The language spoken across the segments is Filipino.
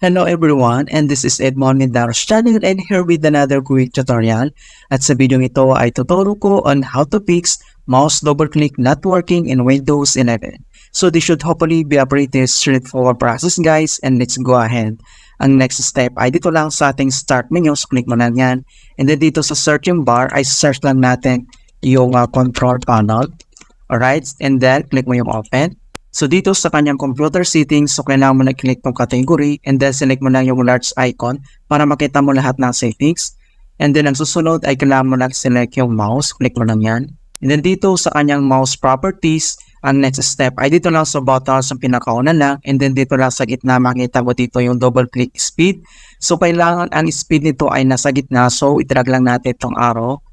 Hello everyone, and this is Edmond Mindaros channel and here with another quick tutorial. At sa video ito ay tuturo ko on how to fix mouse double click not working in Windows 11. So this should hopefully be a pretty straightforward process guys, and let's go ahead. Ang next step ay dito lang sa ating start menu, so click mo lang yan. And then dito sa searching bar ay search lang natin yung control panel. Alright, and then click mo yung open. So dito sa kanyang computer settings, so kailangan mo na click tong category and then select mo lang yung large icon para makita mo lahat ng settings. And then ang susunod ay kailangan mo lang select yung mouse, click mo lang yan. And then dito sa kanyang mouse properties, ang next step ay dito lang sa buttons ang pinakauna lang, and then dito lang sa gitna makita mo dito yung double click speed. So kailangan ang speed nito ay nasa gitna, so itrag lang natin itong arrow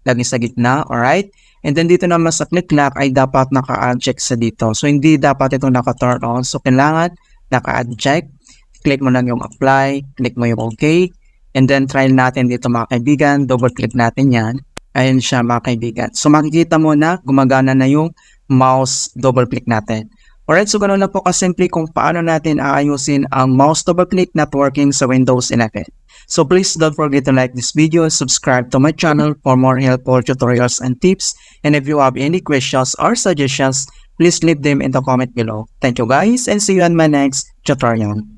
lagi sa gitna, alright? And then dito naman sa click lock ay dapat naka-uncheck sa dito. So hindi dapat ito naka-turn on. So kailangan naka-uncheck. Click mo lang yung apply. Click mo yung okay. And then try natin dito mga kaibigan. Double click natin yan. Ayan siya mga kaibigan. So makikita mo na gumagana na yung mouse double click natin. Alright, so ganoon lang po kasimple kung paano natin aayusin ang mouse double click not working sa Windows 11. So please don't forget to like this video and subscribe to my channel for more helpful tutorials and tips. And if you have any questions or suggestions, please leave them in the comment below. Thank you guys and see you on my next tutorial.